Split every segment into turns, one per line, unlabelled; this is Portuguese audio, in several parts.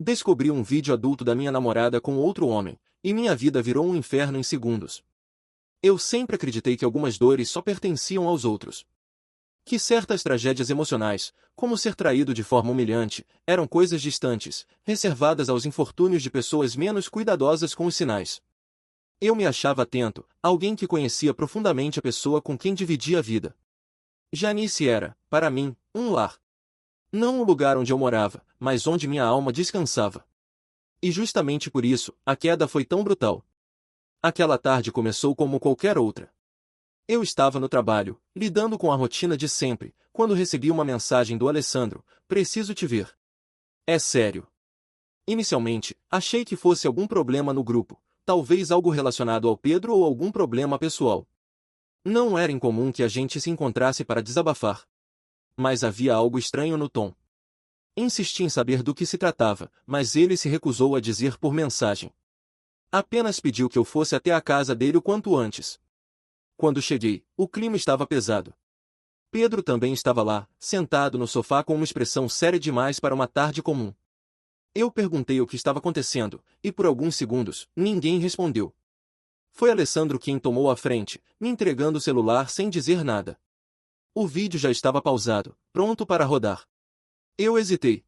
Descobri um vídeo adulto da minha namorada com outro homem, e minha vida virou um inferno em segundos. Eu sempre acreditei que algumas dores só pertenciam aos outros. Que certas tragédias emocionais, como ser traído de forma humilhante, eram coisas distantes, reservadas aos infortúnios de pessoas menos cuidadosas com os sinais. Eu me achava atento, alguém que conhecia profundamente a pessoa com quem dividia a vida. Janice era, para mim, um lar. Não o lugar onde eu morava, mas onde minha alma descansava. E justamente por isso, a queda foi tão brutal. Aquela tarde começou como qualquer outra. Eu estava no trabalho, lidando com a rotina de sempre, quando recebi uma mensagem do Alessandro: "Preciso te ver." É sério. Inicialmente, achei que fosse algum problema no grupo, talvez algo relacionado ao Pedro ou algum problema pessoal. Não era incomum que a gente se encontrasse para desabafar. Mas havia algo estranho no tom. Insisti em saber do que se tratava, mas ele se recusou a dizer por mensagem. Apenas pediu que eu fosse até a casa dele o quanto antes. Quando cheguei, o clima estava pesado. Pedro também estava lá, sentado no sofá com uma expressão séria demais para uma tarde comum. Eu perguntei o que estava acontecendo, e por alguns segundos, ninguém respondeu. Foi Alessandro quem tomou a frente, me entregando o celular sem dizer nada. O vídeo já estava pausado, pronto para rodar. Eu hesitei.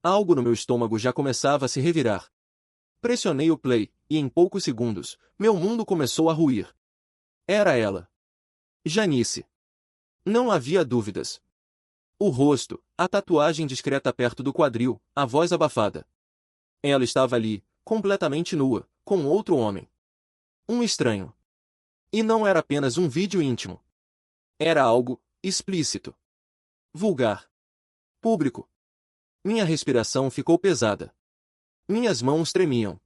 Algo no meu estômago já começava a se revirar. Pressionei o play, e em poucos segundos, meu mundo começou a ruir. Era ela. Janice. Não havia dúvidas. O rosto, a tatuagem discreta perto do quadril, a voz abafada. Ela estava ali, completamente nua, com outro homem. Um estranho. E não era apenas um vídeo íntimo. Era algo explícito. Vulgar. Público. Minha respiração ficou pesada. Minhas mãos tremiam.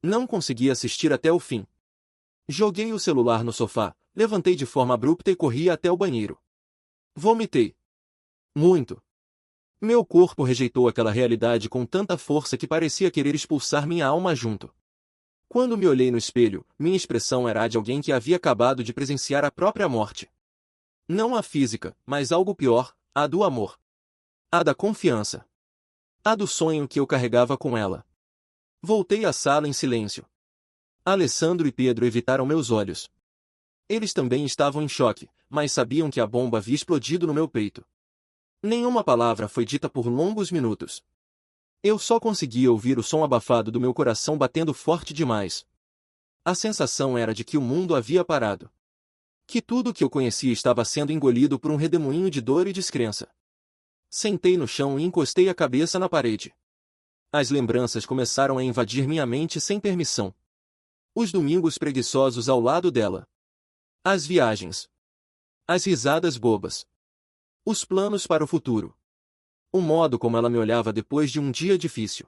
Não consegui assistir até o fim. Joguei o celular no sofá, levantei de forma abrupta e corri até o banheiro. Vomitei. Muito. Meu corpo rejeitou aquela realidade com tanta força que parecia querer expulsar minha alma junto. Quando me olhei no espelho, minha expressão era a de alguém que havia acabado de presenciar a própria morte. Não a física, mas algo pior, a do amor. A da confiança. A do sonho que eu carregava com ela. Voltei à sala em silêncio. Alessandro e Pedro evitaram meus olhos. Eles também estavam em choque, mas sabiam que a bomba havia explodido no meu peito. Nenhuma palavra foi dita por longos minutos. Eu só conseguia ouvir o som abafado do meu coração batendo forte demais. A sensação era de que o mundo havia parado. Que tudo que eu conhecia estava sendo engolido por um redemoinho de dor e descrença. Sentei no chão e encostei a cabeça na parede. As lembranças começaram a invadir minha mente sem permissão. Os domingos preguiçosos ao lado dela. As viagens. As risadas bobas. Os planos para o futuro. O modo como ela me olhava depois de um dia difícil.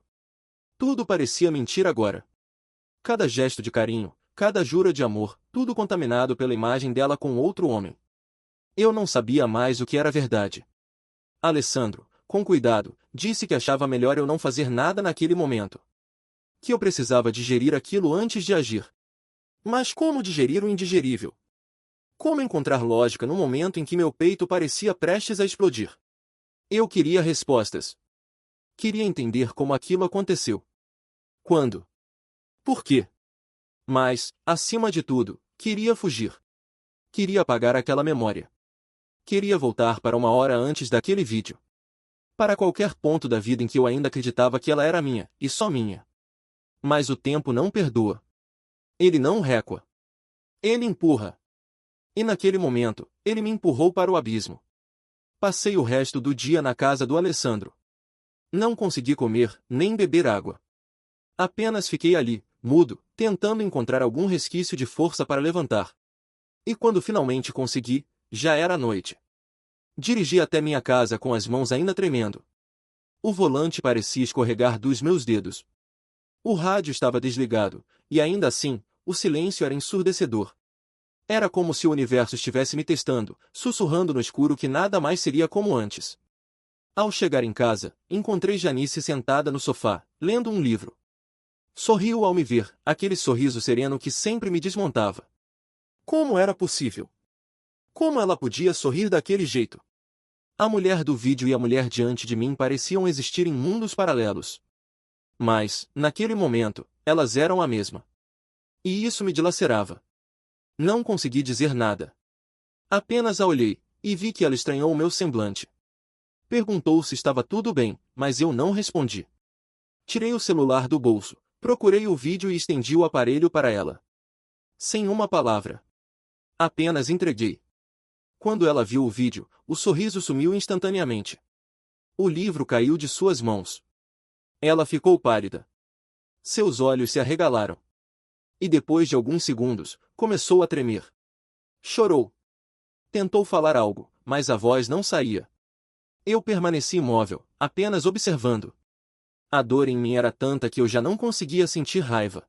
Tudo parecia mentir agora. Cada gesto de carinho, cada jura de amor, tudo contaminado pela imagem dela com outro homem. Eu não sabia mais o que era verdade. Alessandro, com cuidado, disse que achava melhor eu não fazer nada naquele momento. Que eu precisava digerir aquilo antes de agir. Mas como digerir o indigerível? Como encontrar lógica no momento em que meu peito parecia prestes a explodir? Eu queria respostas. Queria entender como aquilo aconteceu. Quando? Por quê? Mas, acima de tudo, queria fugir. Queria apagar aquela memória. Queria voltar para uma hora antes daquele vídeo. Para qualquer ponto da vida em que eu ainda acreditava que ela era minha, e só minha. Mas o tempo não perdoa. Ele não recua. Ele empurra. E naquele momento, ele me empurrou para o abismo. Passei o resto do dia na casa do Alessandro. Não consegui comer, nem beber água. Apenas fiquei ali, mudo, tentando encontrar algum resquício de força para levantar. E quando finalmente consegui, já era noite. Dirigi até minha casa com as mãos ainda tremendo. O volante parecia escorregar dos meus dedos. O rádio estava desligado, e ainda assim, o silêncio era ensurdecedor. Era como se o universo estivesse me testando, sussurrando no escuro que nada mais seria como antes. Ao chegar em casa, encontrei Janice sentada no sofá, lendo um livro. Sorriu ao me ver, aquele sorriso sereno que sempre me desmontava. Como era possível? Como ela podia sorrir daquele jeito? A mulher do vídeo e a mulher diante de mim pareciam existir em mundos paralelos. Mas, naquele momento, elas eram a mesma. E isso me dilacerava. Não consegui dizer nada. Apenas a olhei, e vi que ela estranhou o meu semblante. Perguntou se estava tudo bem, mas eu não respondi. Tirei o celular do bolso, procurei o vídeo e estendi o aparelho para ela. Sem uma palavra. Apenas entreguei. Quando ela viu o vídeo, o sorriso sumiu instantaneamente. O livro caiu de suas mãos. Ela ficou pálida. Seus olhos se arregalaram. E depois de alguns segundos, começou a tremer. Chorou. Tentou falar algo, mas a voz não saía. Eu permaneci imóvel, apenas observando. A dor em mim era tanta que eu já não conseguia sentir raiva.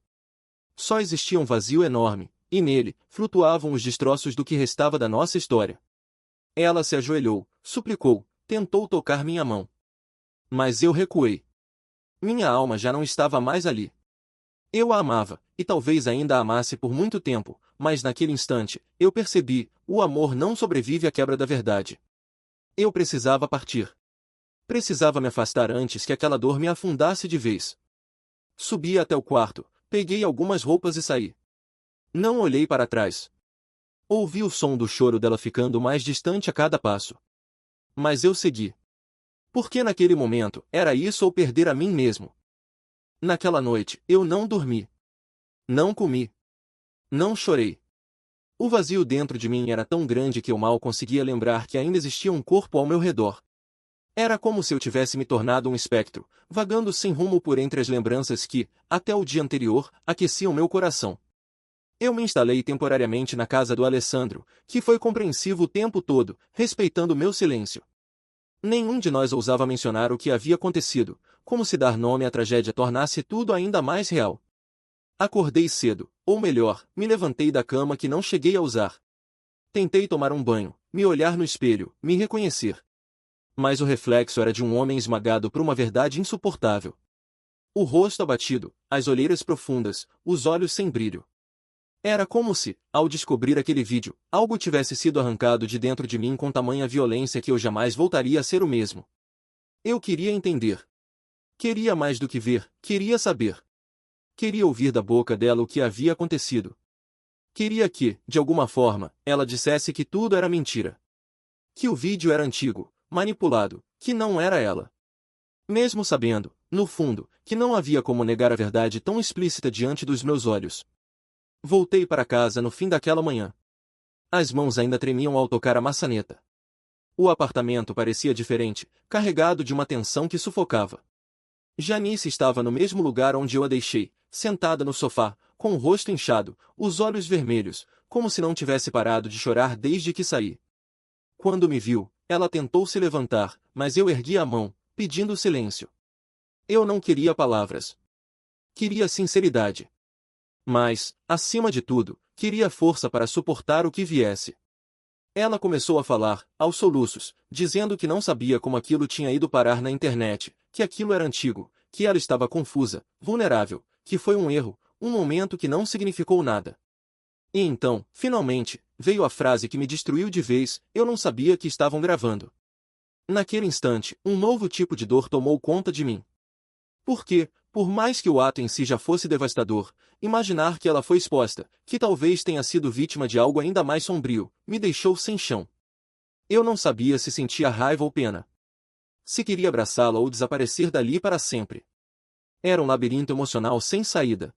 Só existia um vazio enorme, e nele, flutuavam os destroços do que restava da nossa história. Ela se ajoelhou, suplicou, tentou tocar minha mão. Mas eu recuei. Minha alma já não estava mais ali. Eu a amava, e talvez ainda a amasse por muito tempo, mas naquele instante, eu percebi, o amor não sobrevive à quebra da verdade. Eu precisava partir. Precisava me afastar antes que aquela dor me afundasse de vez. Subi até o quarto, peguei algumas roupas e saí. Não olhei para trás. Ouvi o som do choro dela ficando mais distante a cada passo. Mas eu segui. Porque naquele momento, era isso ou perder a mim mesmo. Naquela noite, eu não dormi. Não comi. Não chorei. O vazio dentro de mim era tão grande que eu mal conseguia lembrar que ainda existia um corpo ao meu redor. Era como se eu tivesse me tornado um espectro, vagando sem rumo por entre as lembranças que, até o dia anterior, aqueciam meu coração. Eu me instalei temporariamente na casa do Alessandro, que foi compreensivo o tempo todo, respeitando meu silêncio. Nenhum de nós ousava mencionar o que havia acontecido, como se dar nome à tragédia tornasse tudo ainda mais real. Acordei cedo, ou melhor, me levantei da cama que não cheguei a usar. Tentei tomar um banho, me olhar no espelho, me reconhecer. Mas o reflexo era de um homem esmagado por uma verdade insuportável. O rosto abatido, as olheiras profundas, os olhos sem brilho. Era como se, ao descobrir aquele vídeo, algo tivesse sido arrancado de dentro de mim com tamanha violência que eu jamais voltaria a ser o mesmo. Eu queria entender. Queria mais do que ver, queria saber. Queria ouvir da boca dela o que havia acontecido. Queria que, de alguma forma, ela dissesse que tudo era mentira. Que o vídeo era antigo, manipulado, que não era ela. Mesmo sabendo, no fundo, que não havia como negar a verdade tão explícita diante dos meus olhos. Voltei para casa no fim daquela manhã. As mãos ainda tremiam ao tocar a maçaneta. O apartamento parecia diferente, carregado de uma tensão que sufocava. Janice estava no mesmo lugar onde eu a deixei, sentada no sofá, com o rosto inchado, os olhos vermelhos, como se não tivesse parado de chorar desde que saí. Quando me viu, ela tentou se levantar, mas eu ergui a mão, pedindo silêncio. Eu não queria palavras. Queria sinceridade. Mas, acima de tudo, queria força para suportar o que viesse. Ela começou a falar, aos soluços, dizendo que não sabia como aquilo tinha ido parar na internet, que aquilo era antigo, que ela estava confusa, vulnerável, que foi um erro, um momento que não significou nada. E então, finalmente, veio a frase que me destruiu de vez: eu não sabia que estavam gravando. Naquele instante, um novo tipo de dor tomou conta de mim. Porque, por mais que o ato em si já fosse devastador, imaginar que ela foi exposta, que talvez tenha sido vítima de algo ainda mais sombrio, me deixou sem chão. Eu não sabia se sentia raiva ou pena. Se queria abraçá-la ou desaparecer dali para sempre. Era um labirinto emocional sem saída.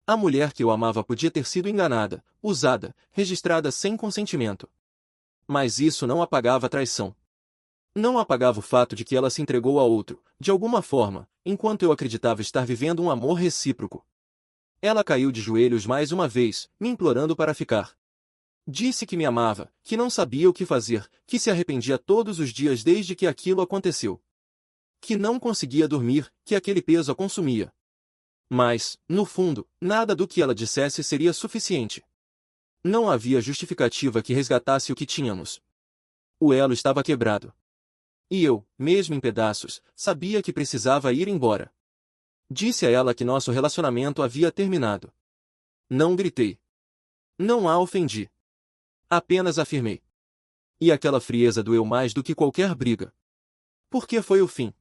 A mulher que eu amava podia ter sido enganada, usada, registrada sem consentimento. Mas isso não apagava a traição. Não apagava o fato de que ela se entregou a outro, de alguma forma, enquanto eu acreditava estar vivendo um amor recíproco. Ela caiu de joelhos mais uma vez, me implorando para ficar. Disse que me amava, que não sabia o que fazer, que se arrependia todos os dias desde que aquilo aconteceu. Que não conseguia dormir, que aquele peso a consumia. Mas, no fundo, nada do que ela dissesse seria suficiente. Não havia justificativa que resgatasse o que tínhamos. O elo estava quebrado. E eu, mesmo em pedaços, sabia que precisava ir embora. Disse a ela que nosso relacionamento havia terminado. Não gritei. Não a ofendi. Apenas afirmei. E aquela frieza doeu mais do que qualquer briga. Porque foi o fim.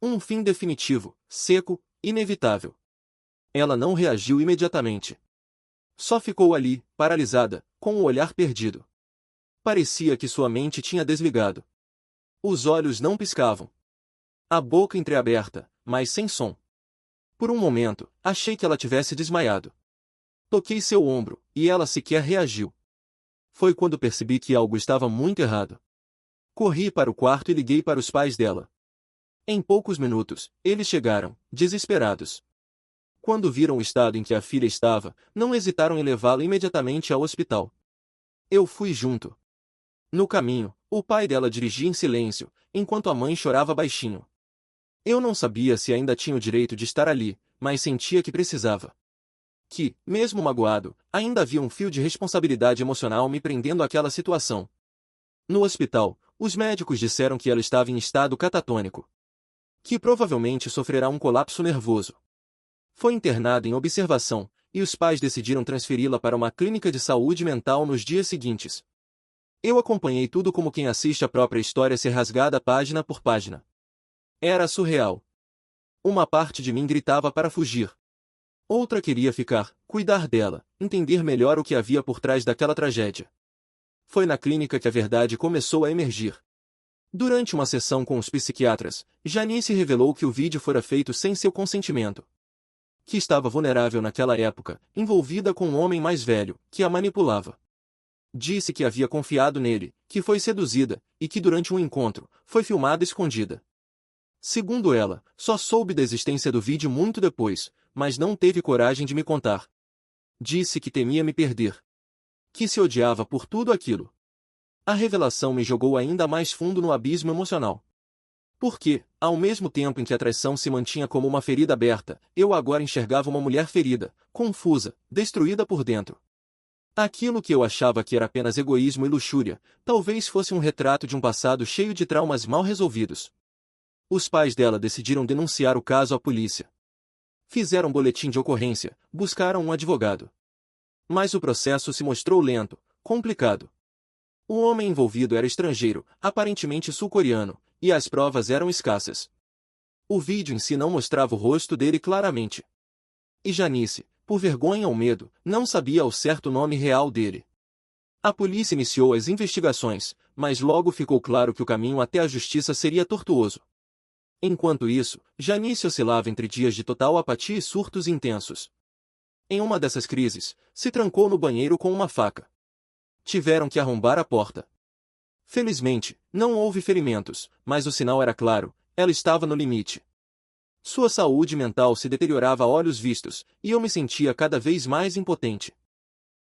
Um fim definitivo, seco, Inevitável. Ela não reagiu imediatamente. Só ficou ali, paralisada, com o olhar perdido. Parecia que sua mente tinha desligado. Os olhos não piscavam. A boca entreaberta, mas sem som. Por um momento, achei que ela tivesse desmaiado. Toquei seu ombro, e ela sequer reagiu. Foi quando percebi que algo estava muito errado. Corri para o quarto e liguei para os pais dela. Em poucos minutos, eles chegaram, desesperados. Quando viram o estado em que a filha estava, não hesitaram em levá-la imediatamente ao hospital. Eu fui junto. No caminho, o pai dela dirigia em silêncio, enquanto a mãe chorava baixinho. Eu não sabia se ainda tinha o direito de estar ali, mas sentia que precisava. Que, mesmo magoado, ainda havia um fio de responsabilidade emocional me prendendo àquela situação. No hospital, os médicos disseram que ela estava em estado catatônico. Que provavelmente sofrerá um colapso nervoso. Foi internada em observação, e os pais decidiram transferi-la para uma clínica de saúde mental nos dias seguintes. Eu acompanhei tudo como quem assiste a própria história ser rasgada página por página. Era surreal. Uma parte de mim gritava para fugir. Outra queria ficar, cuidar dela, entender melhor o que havia por trás daquela tragédia. Foi na clínica que a verdade começou a emergir. Durante uma sessão com os psiquiatras, Janice revelou que o vídeo fora feito sem seu consentimento. Que estava vulnerável naquela época, envolvida com um homem mais velho, que a manipulava. Disse que havia confiado nele, que foi seduzida, e que durante um encontro, foi filmada escondida. Segundo ela, só soube da existência do vídeo muito depois, mas não teve coragem de me contar. Disse que temia me perder. Que se odiava por tudo aquilo. A revelação me jogou ainda mais fundo no abismo emocional. Porque, ao mesmo tempo em que a traição se mantinha como uma ferida aberta, eu agora enxergava uma mulher ferida, confusa, destruída por dentro. Aquilo que eu achava que era apenas egoísmo e luxúria, talvez fosse um retrato de um passado cheio de traumas mal resolvidos. Os pais dela decidiram denunciar o caso à polícia. Fizeram um boletim de ocorrência, buscaram um advogado. Mas o processo se mostrou lento, complicado. O homem envolvido era estrangeiro, aparentemente sul-coreano, e as provas eram escassas. O vídeo em si não mostrava o rosto dele claramente. E Janice, por vergonha ou medo, não sabia ao certo o nome real dele. A polícia iniciou as investigações, mas logo ficou claro que o caminho até a justiça seria tortuoso. Enquanto isso, Janice oscilava entre dias de total apatia e surtos intensos. Em uma dessas crises, se trancou no banheiro com uma faca. Tiveram que arrombar a porta. Felizmente, não houve ferimentos, mas o sinal era claro, ela estava no limite. Sua saúde mental se deteriorava a olhos vistos, e eu me sentia cada vez mais impotente.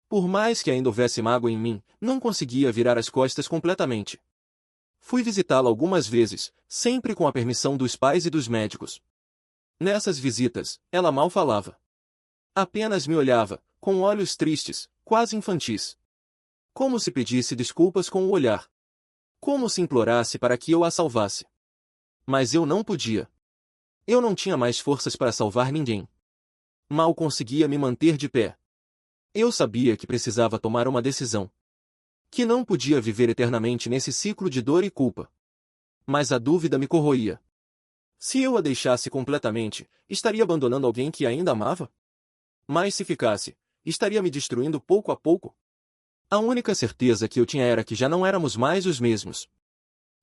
Por mais que ainda houvesse mágoa em mim, não conseguia virar as costas completamente. Fui visitá-la algumas vezes, sempre com a permissão dos pais e dos médicos. Nessas visitas, ela mal falava. Apenas me olhava, com olhos tristes, quase infantis. Como se pedisse desculpas com o olhar. Como se implorasse para que eu a salvasse. Mas eu não podia. Eu não tinha mais forças para salvar ninguém. Mal conseguia me manter de pé. Eu sabia que precisava tomar uma decisão. Que não podia viver eternamente nesse ciclo de dor e culpa. Mas a dúvida me corroía. Se eu a deixasse completamente, estaria abandonando alguém que ainda amava? Mas se ficasse, estaria me destruindo pouco a pouco? A única certeza que eu tinha era que já não éramos mais os mesmos.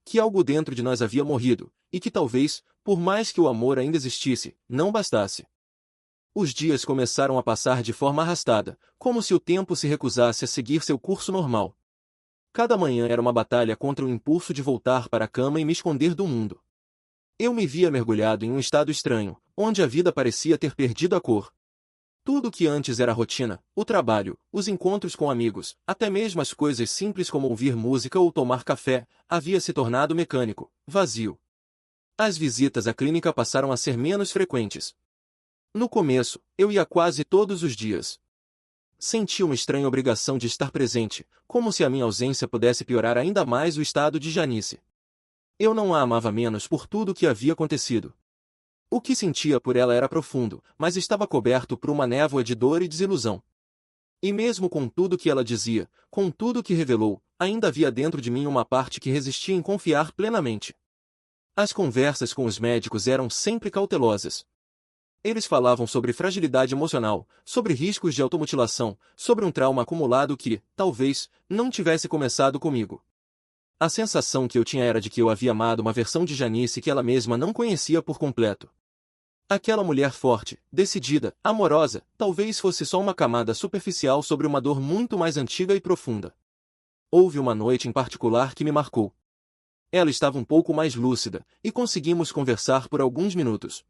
Que algo dentro de nós havia morrido, e que talvez, por mais que o amor ainda existisse, não bastasse. Os dias começaram a passar de forma arrastada, como se o tempo se recusasse a seguir seu curso normal. Cada manhã era uma batalha contra o impulso de voltar para a cama e me esconder do mundo. Eu me via mergulhado em um estado estranho, onde a vida parecia ter perdido a cor. Tudo que antes era rotina, o trabalho, os encontros com amigos, até mesmo as coisas simples como ouvir música ou tomar café, havia se tornado mecânico, vazio. As visitas à clínica passaram a ser menos frequentes. No começo, eu ia quase todos os dias. Senti uma estranha obrigação de estar presente, como se a minha ausência pudesse piorar ainda mais o estado de Janice. Eu não a amava menos por tudo o que havia acontecido. O que sentia por ela era profundo, mas estava coberto por uma névoa de dor e desilusão. E mesmo com tudo que ela dizia, com tudo que revelou, ainda havia dentro de mim uma parte que resistia em confiar plenamente. As conversas com os médicos eram sempre cautelosas. Eles falavam sobre fragilidade emocional, sobre riscos de automutilação, sobre um trauma acumulado que, talvez, não tivesse começado comigo. A sensação que eu tinha era de que eu havia amado uma versão de Janice que ela mesma não conhecia por completo. Aquela mulher forte, decidida, amorosa, talvez fosse só uma camada superficial sobre uma dor muito mais antiga e profunda. Houve uma noite em particular que me marcou. Ela estava um pouco mais lúcida, e conseguimos conversar por alguns minutos.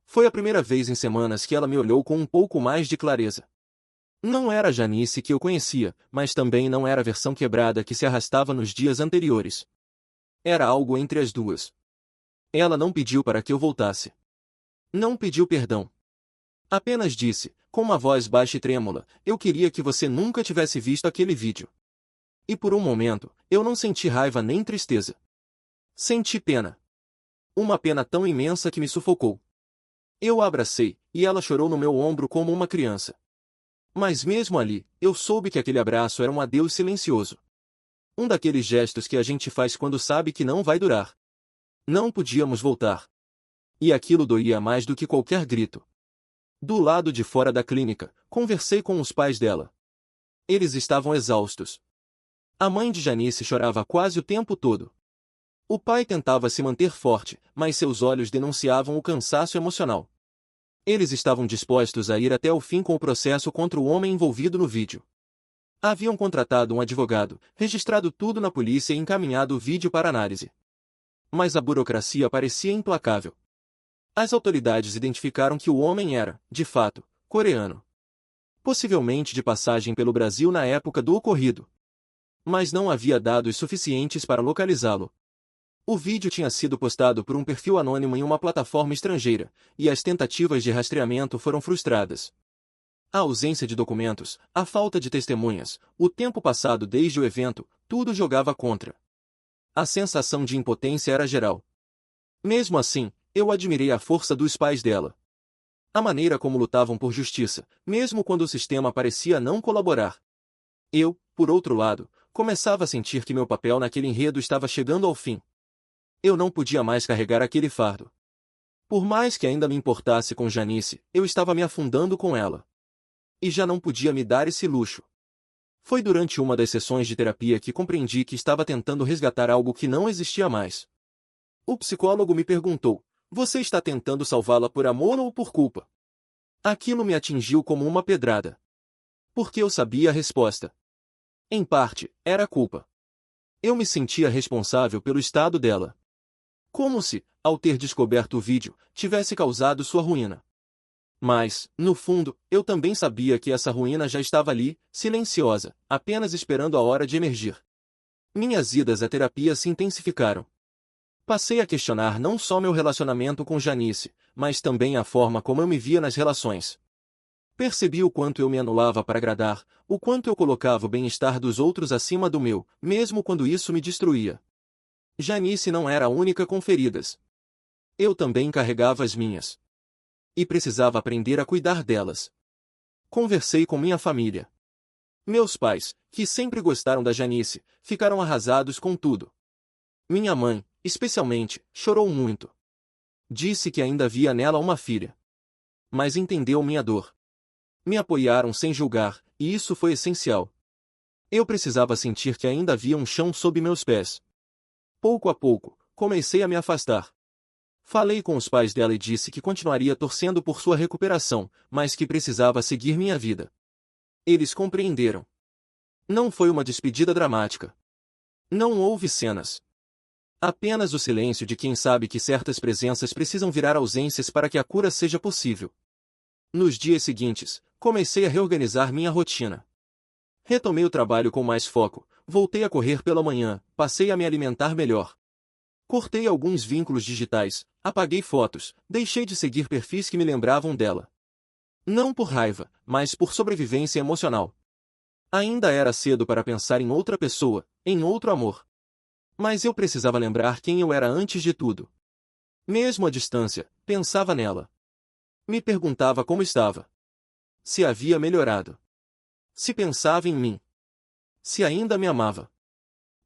Foi a primeira vez em semanas que ela me olhou com um pouco mais de clareza. Não era a Janice que eu conhecia, mas também não era a versão quebrada que se arrastava nos dias anteriores. Era algo entre as duas. Ela não pediu para que eu voltasse. Não pediu perdão. Apenas disse, com uma voz baixa e trêmula, eu queria que você nunca tivesse visto aquele vídeo. E por um momento, eu não senti raiva nem tristeza. Senti pena. Uma pena tão imensa que me sufocou. Eu a abracei, e ela chorou no meu ombro como uma criança. Mas mesmo ali, eu soube que aquele abraço era um adeus silencioso. Um daqueles gestos que a gente faz quando sabe que não vai durar. Não podíamos voltar. E aquilo doía mais do que qualquer grito. Do lado de fora da clínica, conversei com os pais dela. Eles estavam exaustos. A mãe de Janice chorava quase o tempo todo. O pai tentava se manter forte, mas seus olhos denunciavam o cansaço emocional. Eles estavam dispostos a ir até o fim com o processo contra o homem envolvido no vídeo. Haviam contratado um advogado, registrado tudo na polícia e encaminhado o vídeo para análise. Mas a burocracia parecia implacável. As autoridades identificaram que o homem era, de fato, coreano. Possivelmente de passagem pelo Brasil na época do ocorrido. Mas não havia dados suficientes para localizá-lo. O vídeo tinha sido postado por um perfil anônimo em uma plataforma estrangeira, e as tentativas de rastreamento foram frustradas. A ausência de documentos, a falta de testemunhas, o tempo passado desde o evento, tudo jogava contra. A sensação de impotência era geral. Mesmo assim, eu admirei a força dos pais dela. A maneira como lutavam por justiça, mesmo quando o sistema parecia não colaborar. Eu, por outro lado, começava a sentir que meu papel naquele enredo estava chegando ao fim. Eu não podia mais carregar aquele fardo. Por mais que ainda me importasse com Janice, eu estava me afundando com ela. E já não podia me dar esse luxo. Foi durante uma das sessões de terapia que compreendi que estava tentando resgatar algo que não existia mais. O psicólogo me perguntou, você está tentando salvá-la por amor ou por culpa? Aquilo me atingiu como uma pedrada. Porque eu sabia a resposta. Em parte, era culpa. Eu me sentia responsável pelo estado dela. Como se, ao ter descoberto o vídeo, tivesse causado sua ruína. Mas, no fundo, eu também sabia que essa ruína já estava ali, silenciosa, apenas esperando a hora de emergir. Minhas idas à terapia se intensificaram. Passei a questionar não só meu relacionamento com Janice, mas também a forma como eu me via nas relações. Percebi o quanto eu me anulava para agradar, o quanto eu colocava o bem-estar dos outros acima do meu, mesmo quando isso me destruía. Janice não era a única com feridas. Eu também carregava as minhas. E precisava aprender a cuidar delas. Conversei com minha família. Meus pais, que sempre gostaram da Janice, ficaram arrasados com tudo. Minha mãe, especialmente, chorou muito. Disse que ainda via nela uma filha. Mas entendeu minha dor. Me apoiaram sem julgar, e isso foi essencial. Eu precisava sentir que ainda havia um chão sob meus pés. Pouco a pouco, comecei a me afastar. Falei com os pais dela e disse que continuaria torcendo por sua recuperação, mas que precisava seguir minha vida. Eles compreenderam. Não foi uma despedida dramática. Não houve cenas. Apenas o silêncio de quem sabe que certas presenças precisam virar ausências para que a cura seja possível. Nos dias seguintes, comecei a reorganizar minha rotina. Retomei o trabalho com mais foco, voltei a correr pela manhã, passei a me alimentar melhor. Cortei alguns vínculos digitais, apaguei fotos, deixei de seguir perfis que me lembravam dela. Não por raiva, mas por sobrevivência emocional. Ainda era cedo para pensar em outra pessoa, em outro amor. Mas eu precisava lembrar quem eu era antes de tudo. Mesmo à distância, pensava nela. Me perguntava como estava. Se havia melhorado. Se pensava em mim. Se ainda me amava.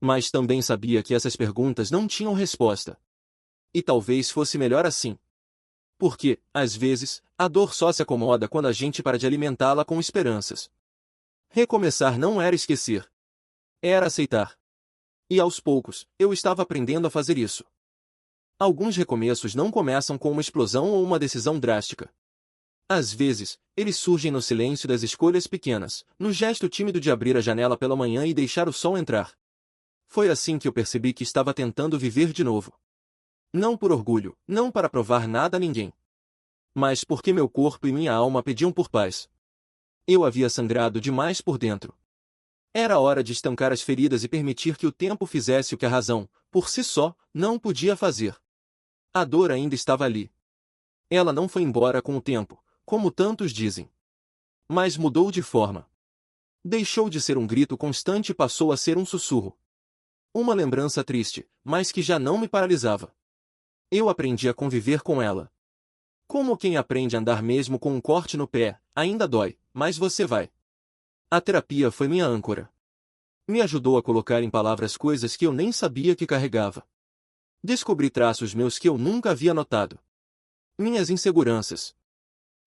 Mas também sabia que essas perguntas não tinham resposta. E talvez fosse melhor assim. Porque, às vezes, A dor só se acomoda quando a gente para de alimentá-la com esperanças. Recomeçar não era esquecer. Era aceitar. E aos poucos, eu estava aprendendo a fazer isso. Alguns recomeços não começam com uma explosão ou uma decisão drástica. Às vezes, eles surgem no silêncio das escolhas pequenas, no gesto tímido de abrir a janela pela manhã e deixar o sol entrar. Foi assim que eu percebi que estava tentando viver de novo. Não por orgulho, não para provar nada a ninguém. Mas porque meu corpo e minha alma pediam por paz. Eu havia sangrado demais por dentro. Era hora de estancar as feridas e permitir que o tempo fizesse o que a razão, por si só, não podia fazer. A dor ainda estava ali. Ela não foi embora com o tempo, como tantos dizem. Mas mudou de forma. Deixou de ser um grito constante e passou a ser um sussurro. Uma lembrança triste, mas que já não me paralisava. Eu aprendi a conviver com ela. Como quem aprende a andar mesmo com um corte no pé, ainda dói, mas você vai. A terapia foi minha âncora. Me ajudou a colocar em palavras coisas que eu nem sabia que carregava. Descobri traços meus que eu nunca havia notado. Minhas inseguranças.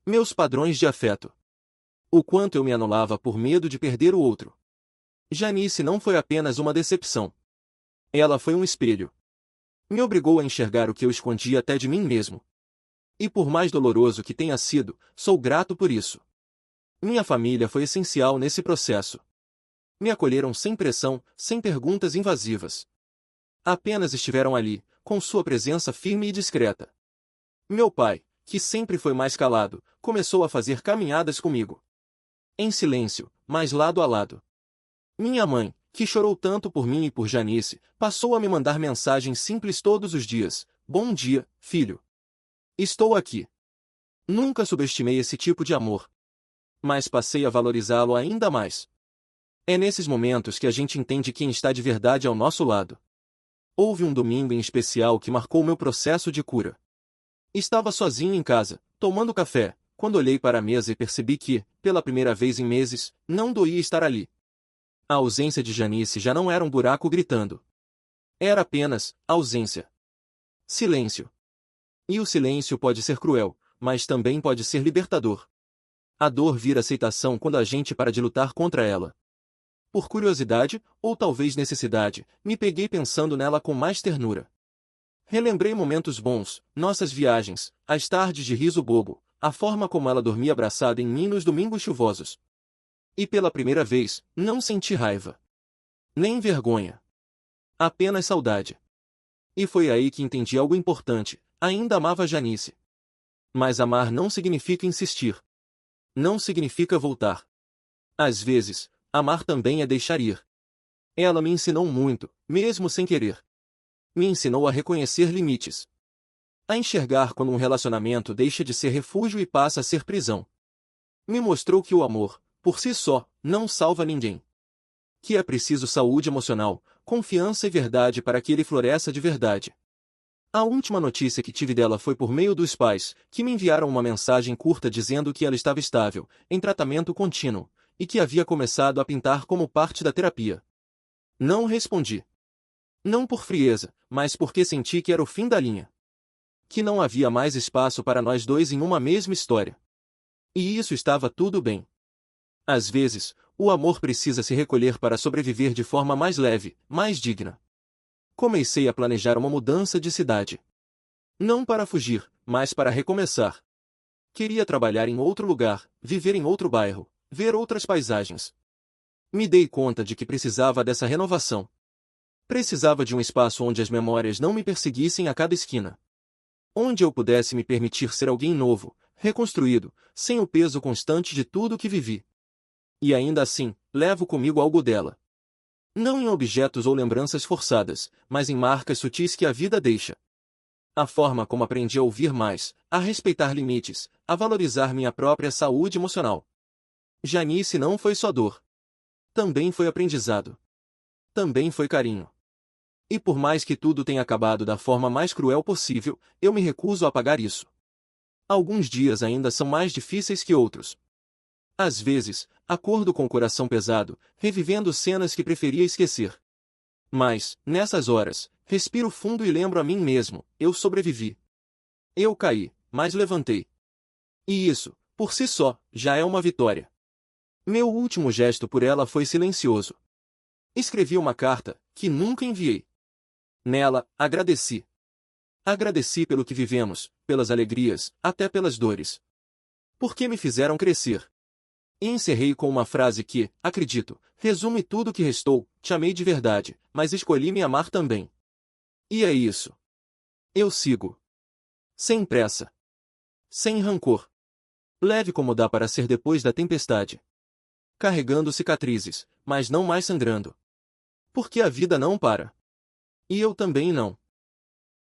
Meus padrões de afeto. O quanto eu me anulava por medo de perder o outro. Janice não foi apenas uma decepção. Ela foi um espelho. Me obrigou a enxergar o que eu escondia até de mim mesmo. E por mais doloroso que tenha sido, sou grato por isso. Minha família foi essencial nesse processo. Me acolheram sem pressão, sem perguntas invasivas. Apenas estiveram ali, com sua presença firme e discreta. Meu pai, que sempre foi mais calado, começou a fazer caminhadas comigo. Em silêncio, mas lado a lado. Minha mãe, que chorou tanto por mim e por Janice, passou a me mandar mensagens simples todos os dias. Bom dia, filho. Estou aqui. Nunca subestimei esse tipo de amor. Mas passei a valorizá-lo ainda mais. É nesses momentos que a gente entende quem está de verdade ao nosso lado. Houve um domingo em especial que marcou meu processo de cura. Estava sozinho em casa, tomando café, quando olhei para a mesa e percebi que, pela primeira vez em meses, não doía estar ali. A ausência de Janice já não era um buraco gritando. Era apenas ausência. Silêncio. E o silêncio pode ser cruel, mas também pode ser libertador. A dor vira aceitação quando a gente para de lutar contra ela. Por curiosidade, ou talvez necessidade, me peguei pensando nela com mais ternura. Relembrei momentos bons, nossas viagens, as tardes de riso bobo, a forma como ela dormia abraçada em mim nos domingos chuvosos. E pela primeira vez, não senti raiva. Nem vergonha. Apenas saudade. E foi aí que entendi algo importante, ainda amava Janice. Mas amar não significa insistir. Não significa voltar. Às vezes, amar também é deixar ir. Ela me ensinou muito, mesmo sem querer. Me ensinou a reconhecer limites. A enxergar quando um relacionamento deixa de ser refúgio e passa a ser prisão. Me mostrou que o amor, por si só, não salva ninguém. Que é preciso saúde emocional, confiança e verdade para que ele floresça de verdade. A última notícia que tive dela foi por meio dos pais, que me enviaram uma mensagem curta dizendo que ela estava estável, em tratamento contínuo, e que havia começado a pintar como parte da terapia. Não respondi. Não por frieza, mas porque senti que era o fim da linha. Que não havia mais espaço para nós dois em uma mesma história. E isso estava tudo bem. Às vezes, o amor precisa se recolher para sobreviver de forma mais leve, mais digna. Comecei a planejar uma mudança de cidade. Não para fugir, mas para recomeçar. Queria trabalhar em outro lugar, viver em outro bairro, ver outras paisagens. Me dei conta de que precisava dessa renovação. Precisava de um espaço onde as memórias não me perseguissem a cada esquina. Onde eu pudesse me permitir ser alguém novo, reconstruído, sem o peso constante de tudo o que vivi. E ainda assim, levo comigo algo dela. Não em objetos ou lembranças forçadas, mas em marcas sutis que a vida deixa. A forma como aprendi a ouvir mais, a respeitar limites, a valorizar minha própria saúde emocional. Janice não foi só dor. Também foi aprendizado. Também foi carinho. E por mais que tudo tenha acabado da forma mais cruel possível, eu me recuso a apagar isso. Alguns dias ainda são mais difíceis que outros. Às vezes, acordo com o coração pesado, revivendo cenas que preferia esquecer. Mas, nessas horas, respiro fundo e lembro a mim mesmo, eu sobrevivi. Eu caí, mas levantei. E isso, por si só, já é uma vitória. Meu último gesto por ela foi silencioso. Escrevi uma carta, que nunca enviei. Nela, agradeci. Agradeci pelo que vivemos, pelas alegrias, até pelas dores. Porque me fizeram crescer. E encerrei com uma frase que, acredito, resume tudo o que restou: te amei de verdade, mas escolhi me amar também. E é isso. Eu sigo. Sem pressa. Sem rancor. Leve como dá para ser depois da tempestade. Carregando cicatrizes, mas não mais sangrando. Porque a vida não para. E eu também não.